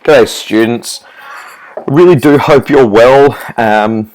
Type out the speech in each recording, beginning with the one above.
G'day students, really do hope you're well.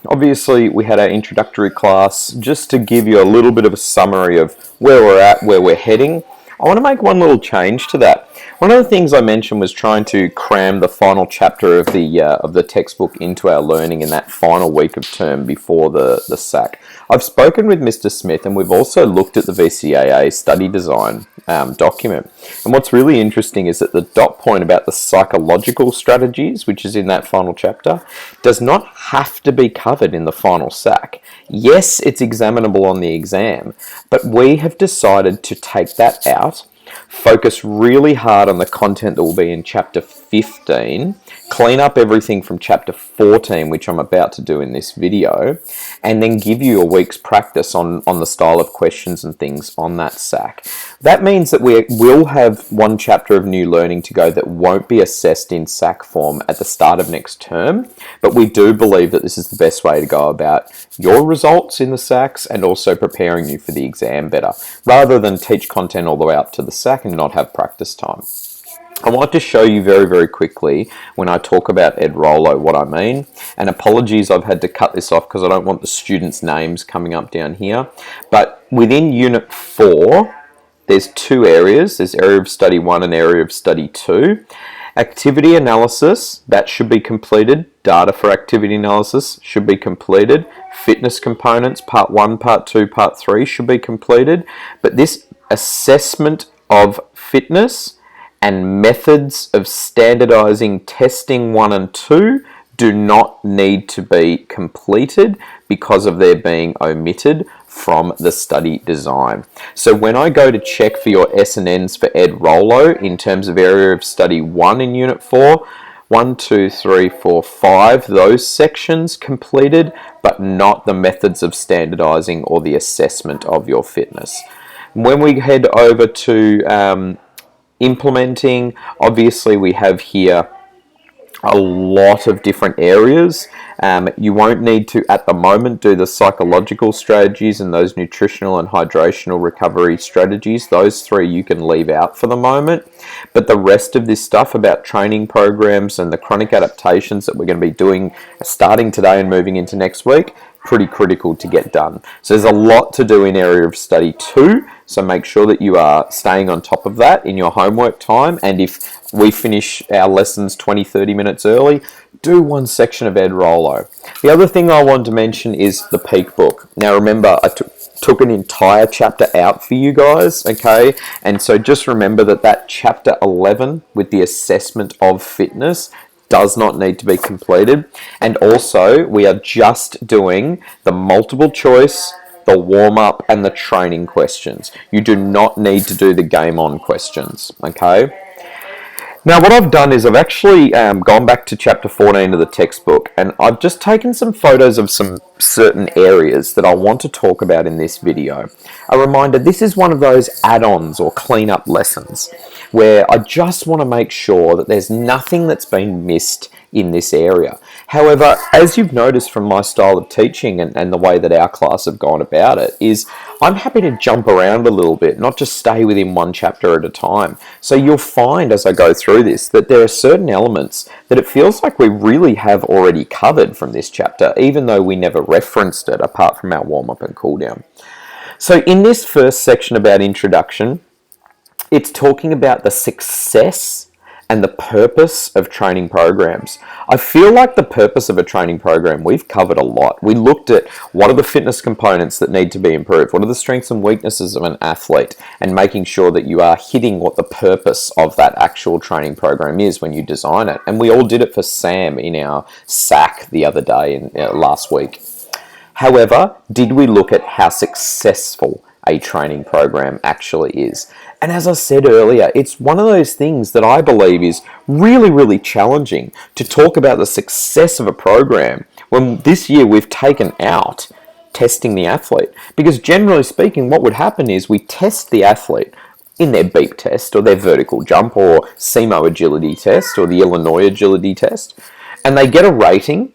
Obviously we had our introductory class just to give you a little bit of a summary of where we're at, where we're heading. I want to make one little change to that. One of the things I mentioned was trying to cram the final chapter of the textbook into our learning in that final week of term before the SAC. I've spoken with Mr. Smith and we've also looked at the VCAA study design document. And what's really interesting is that the dot point about the psychological strategies, which is in that final chapter, does not have to be covered in the final SAC. Yes, it's examinable on the exam, but we have decided to take that out, focus really hard on the content that will be in chapter 15, clean up everything from chapter 14, which I'm about to do in this video, and then give you a week's practice on the style of questions and things on that SAC. That means that we will have one chapter of new learning to go that won't be assessed in SAC form at the start of next term, but we do believe that this is the best way to go about your results in the SACs and also preparing you for the exam better, rather than teach content all the way up to the SAC and not have practice time. I want to show you very, very quickly when I talk about Ed Rollo what I mean. And apologies, I've had to cut this off because I don't want the students' names coming up down here. But within Unit 4, there's two areas. There's Area of Study 1 and Area of Study 2. Activity analysis, that should be completed. Data for activity analysis should be completed. Fitness components, Part 1, Part 2, Part 3 should be completed. But this assessment of fitness and methods of standardizing testing 1 and 2 do not need to be completed because of their being omitted from the study design. So when I go to check for your S&Ns for Ed Rollo in terms of Area of Study 1 in Unit 4, 1, 2, 3, 4, 5, those sections completed, but not the methods of standardizing or the assessment of your fitness. When we head over to implementing, obviously we have here a lot of different areas. You won't need to at the moment do the psychological strategies and those nutritional and hydrational recovery strategies. Those three you can leave out for the moment, but the rest of this stuff about training programs and the chronic adaptations that we're going to be doing starting today and moving into next week, pretty critical to get done. So there's a lot to do in Area of Study 2, so make sure that you are staying on top of that in your homework time, and if we finish our lessons 20-30 minutes early, do one section of Ed Rollo. The other thing I want to mention is the peak book. Now remember, I took an entire chapter out for you guys, okay? And so just remember that chapter 11 with the assessment of fitness does not need to be completed. And also, we are just doing the multiple choice, the warm-up, and the training questions. You do not need to do the game on questions, okay? Now what I've done is I've actually gone back to chapter 14 of the textbook, and I've just taken some photos of some certain areas that I want to talk about in this video. A reminder, this is one of those add-ons or clean-up lessons where I just want to make sure that there's nothing that's been missed in this area. However, as you've noticed from my style of teaching and the way that our class have gone about it, is I'm happy to jump around a little bit, not just stay within one chapter at a time. So you'll find as I go through this that there are certain elements that it feels like we really have already covered from this chapter, even though we never referenced it apart from our warm-up and cool-down. So in this first section about introduction, it's talking about the success and the purpose of training programs. I feel like the purpose of a training program, we've covered a lot. We looked at what are the fitness components that need to be improved, what are the strengths and weaknesses of an athlete, and making sure that you are hitting what the purpose of that actual training program is when you design it. And we all did it for Sam in our SAC the other day, last week. However, did we look at how successful a training program actually is? And as I said earlier, it's one of those things that I believe is really, really challenging to talk about the success of a program when this year we've taken out testing the athlete. Because generally speaking, what would happen is we test the athlete in their beep test or their vertical jump or SEMO agility test or the Illinois agility test, and they get a rating,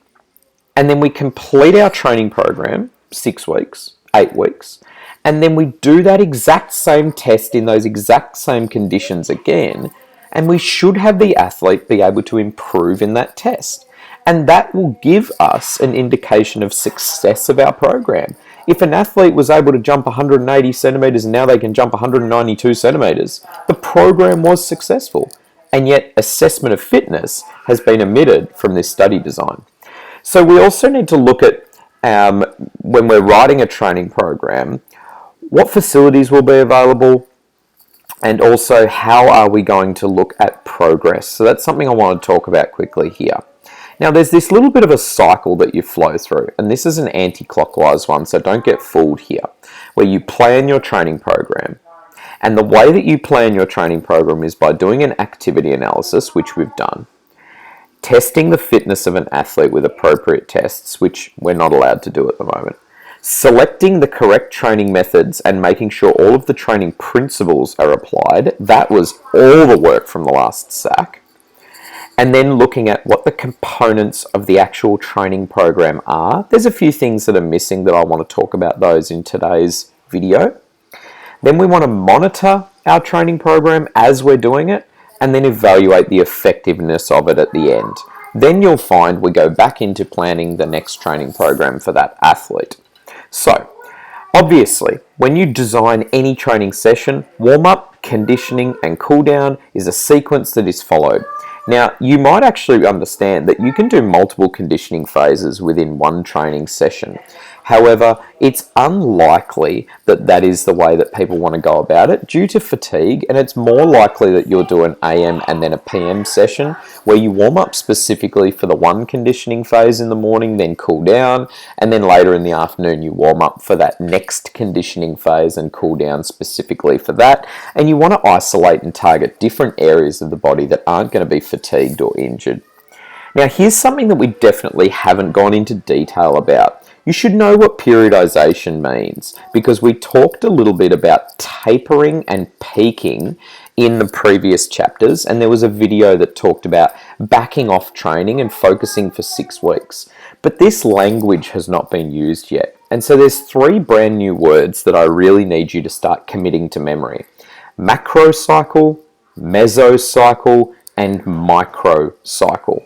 and then we complete our training program, 6 weeks, 8 weeks, and then we do that exact same test in those exact same conditions again, and we should have the athlete be able to improve in that test. And that will give us an indication of success of our program. If an athlete was able to jump 180 centimeters and now they can jump 192 centimeters, the program was successful. And yet assessment of fitness has been omitted from this study design. So we also need to look at, when we're writing a training program, what facilities will be available, and also how are we going to look at progress. So that's something I want to talk about quickly here. Now there's this little bit of a cycle that you flow through, and this is an anti-clockwise one, so don't get fooled here, where you plan your training program. And the way that you plan your training program is by doing an activity analysis, which we've done, testing the fitness of an athlete with appropriate tests, which we're not allowed to do at the moment, selecting the correct training methods and making sure all of the training principles are applied. That was all the work from the last SAC. And then looking at what the components of the actual training program are. There's a few things that are missing that I want to talk about those in today's video. Then we want to monitor our training program as we're doing it, and then evaluate the effectiveness of it at the end. Then you'll find we go back into planning the next training program for that athlete. So, obviously, when you design any training session, warm-up, conditioning, and cool-down is a sequence that is followed. Now, you might actually understand that you can do multiple conditioning phases within one training session. However, it's unlikely that that is the way that people want to go about it due to fatigue, and it's more likely that you'll do an AM and then a PM session where you warm up specifically for the one conditioning phase in the morning, then cool down, and then later in the afternoon you warm up for that next conditioning phase and cool down specifically for that. And you want to isolate and target different areas of the body that aren't going to be fatigued or injured. Now, here's something that we definitely haven't gone into detail about. You should know what periodization means, because we talked a little bit about tapering and peaking in the previous chapters, and there was a video that talked about backing off training and focusing for 6 weeks. But this language has not been used yet. And so there's 3 brand new words that I really need you to start committing to memory: macrocycle, mesocycle, and microcycle.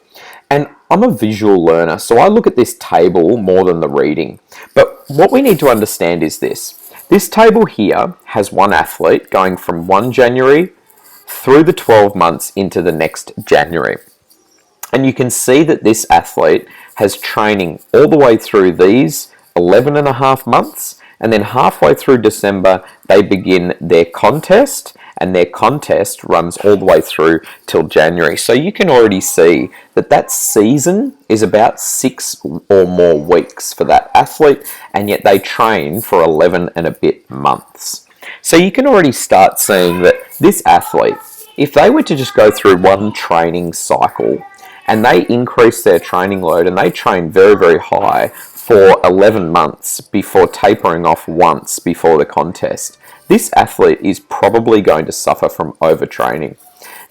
And I'm a visual learner, so I look at this table more than the reading. But what we need to understand is this. This table here has one athlete going from 1 January through the 12 months into the next January. And you can see that this athlete has training all the way through these 11 and a half months, and then halfway through December, they begin their contest, and their contest runs all the way through till January. So you can already see that that season is about 6 or more weeks for that athlete, and yet they train for 11 and a bit months. So you can already start seeing that this athlete, if they were to just go through one training cycle and they increase their training load and they train very, very high for 11 months before tapering off once before the contest, this athlete is probably going to suffer from overtraining.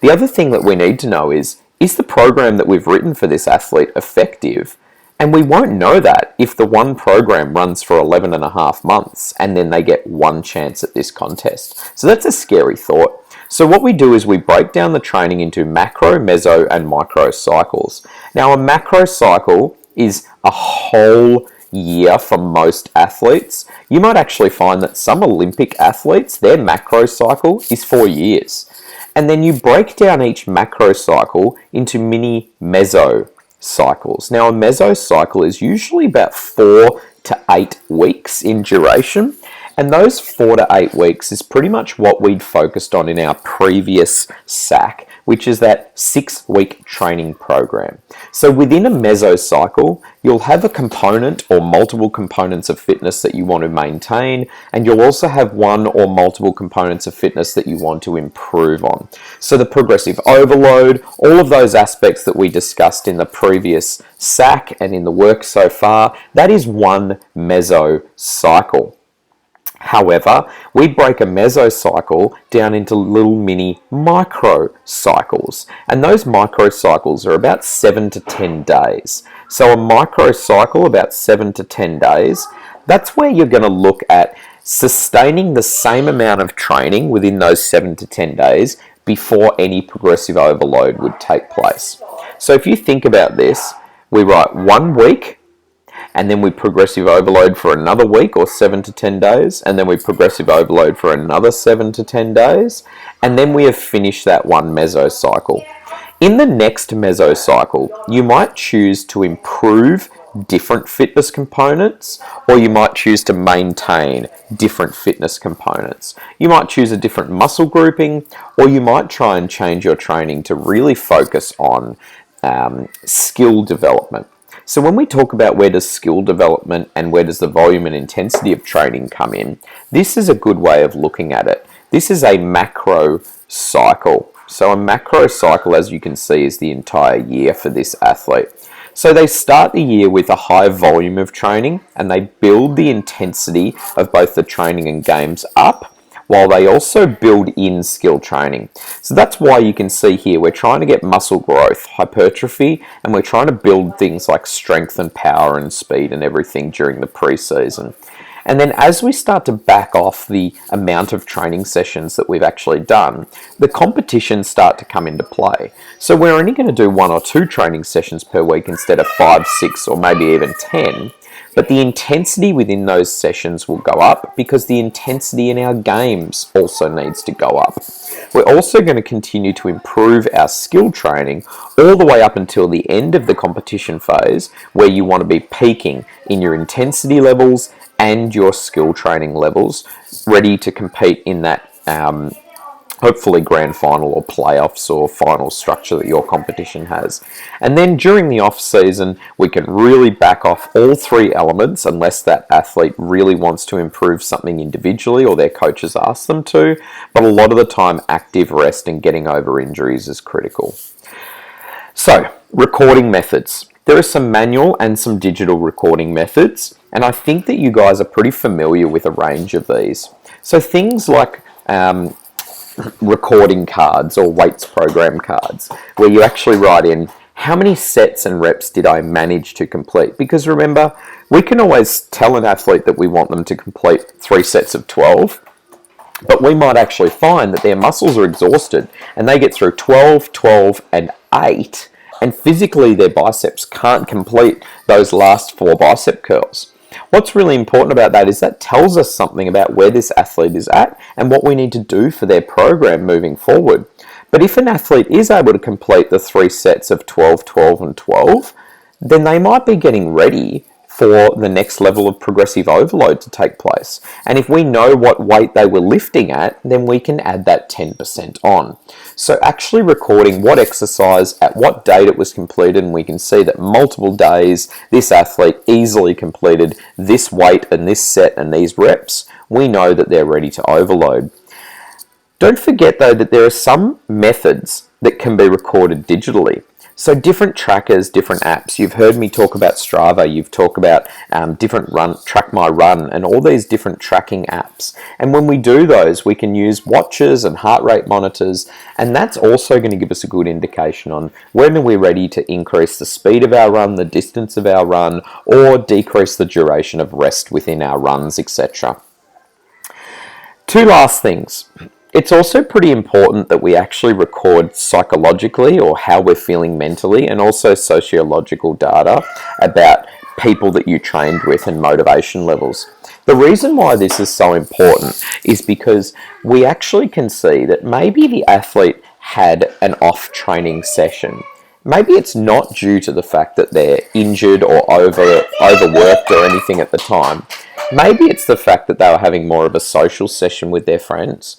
The other thing that we need to know is the program that we've written for this athlete effective? And we won't know that if the one program runs for 11 and a half months and then they get one chance at this contest. So that's a scary thought. So what we do is we break down the training into macro, meso, and micro cycles. Now, a macro cycle is a whole year for most athletes. You might actually find that some Olympic athletes, their macro cycle is 4 years. And then you break down each macro cycle into mini meso cycles. Now, a meso cycle is usually about 4 to 8 weeks in duration. And those 4 to 8 weeks is pretty much what we'd focused on in our previous SAC, which is that 6-week training program. So within a mesocycle, you'll have a component or multiple components of fitness that you want to maintain, and you'll also have one or multiple components of fitness that you want to improve on. So the progressive overload, all of those aspects that we discussed in the previous SAC and in the work so far, that is one mesocycle. However, we break a mesocycle down into little mini microcycles, and those microcycles are about 7 to 10 days. So a microcycle, about 7 to 10 days, that's where you're going to look at sustaining the same amount of training within those 7 to 10 days, before any progressive overload would take place. So if you think about this, we write 1 week, and then we progressive overload for another week or 7 to 10 days, and then we progressive overload for another 7 to 10 days, and then we have finished that one mesocycle. In the next mesocycle, you might choose to improve different fitness components, or you might choose to maintain different fitness components. You might choose a different muscle grouping, or you might try and change your training to really focus on skill development. So when we talk about where does skill development and where does the volume and intensity of training come in, this is a good way of looking at it. This is a macro cycle. So a macro cycle, as you can see, is the entire year for this athlete. So they start the year with a high volume of training, and they build the intensity of both the training and games up, while they also build in skill training. So that's why you can see here we're trying to get muscle growth, hypertrophy, and we're trying to build things like strength and power and speed and everything during the pre-season. And then as we start to back off the amount of training sessions that we've actually done, the competitions start to come into play. So we're only going to do 1 or 2 training sessions per week instead of 5, 6, or maybe even 10. But the intensity within those sessions will go up because the intensity in our games also needs to go up. We're also going to continue to improve our skill training all the way up until the end of the competition phase, where you want to be peaking in your intensity levels and your skill training levels, ready to compete in that hopefully grand final or playoffs or final structure that your competition has. And then during the off season, we can really back off all 3 elements unless that athlete really wants to improve something individually or their coaches ask them to. But a lot of the time, active rest and getting over injuries is critical. So, recording methods. There are some manual and some digital recording methods, and I think that you guys are pretty familiar with a range of these. So things like recording cards or weights program cards, where you actually write in how many sets and reps did I manage to complete. Because remember, we can always tell an athlete that we want them to complete 3 sets of 12, but we might actually find that their muscles are exhausted and they get through 12, 12, and 8, and physically their biceps can't complete those last 4 bicep curls. What's really important about that is that tells us something about where this athlete is at and what we need to do for their program moving forward. But if an athlete is able to complete the 3 sets of 12, 12, and 12, then they might be getting ready for the next level of progressive overload to take place. And if we know what weight they were lifting at, then we can add that 10% on. So actually recording what exercise, at what date it was completed, and we can see that multiple days this athlete easily completed this weight and this set and these reps, we know that they're ready to overload. Don't forget though that there are some methods that can be recorded digitally. So different trackers, different apps. You've heard me talk about Strava, you've talked about different Track My Run, and all these different tracking apps. And when we do those, we can use watches and heart rate monitors, and that's also going to give us a good indication on when are we ready to increase the speed of our run, the distance of our run, or decrease the duration of rest within our runs, etc. 2 last things. It's also pretty important that we actually record psychologically, or how we're feeling mentally, and also sociological data about people that you trained with and motivation levels. The reason why this is so important is because we actually can see that maybe the athlete had an off training session. Maybe it's not due to the fact that they're injured or overworked or anything at the time. Maybe it's the fact that they were having more of a social session with their friends.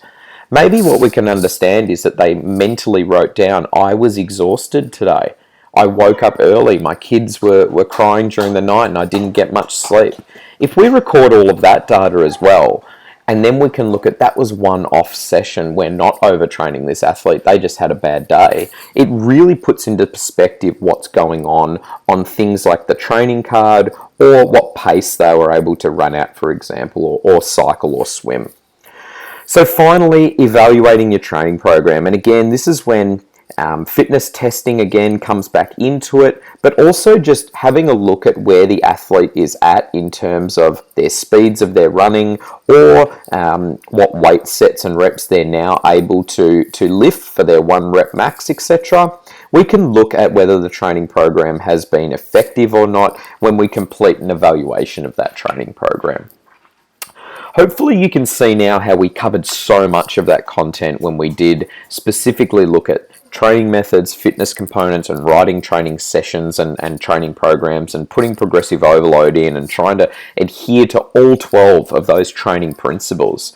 Maybe what we can understand is that they mentally wrote down, I was exhausted today. I woke up early. My kids were crying during the night and I didn't get much sleep. If we record all of that data as well, and then we can look at that was one off session, we're not overtraining this athlete, they just had a bad day. It really puts into perspective what's going on things like the training card or what pace they were able to run at, for example, or cycle or swim. So finally, evaluating your training program. And again, this is when Fitness testing again comes back into it, but also just having a look at where the athlete is at in terms of their speeds of their running, or what weight sets and reps they're now able to lift for their 1 rep max, etc. We can look at whether the training program has been effective or not when we complete an evaluation of that training program. Hopefully you can see now how we covered so much of that content when we did specifically look at training methods, fitness components, and writing training sessions and training programs, and putting progressive overload in and trying to adhere to all 12 of those training principles.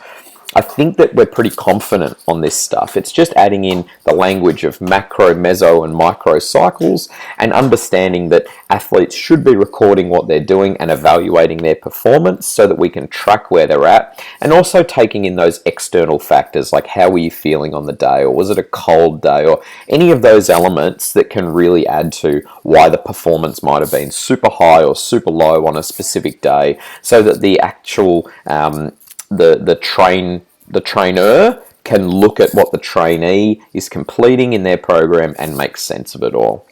I think that we're pretty confident on this stuff. It's just adding in the language of macro, meso, and micro cycles, and understanding that athletes should be recording what they're doing and evaluating their performance so that we can track where they're at, and also taking in those external factors like how were you feeling on the day, or was it a cold day, or any of those elements that can really add to why the performance might have been super high or super low on a specific day, so that the actual the trainer can look at what the trainee is completing in their program and make sense of it all.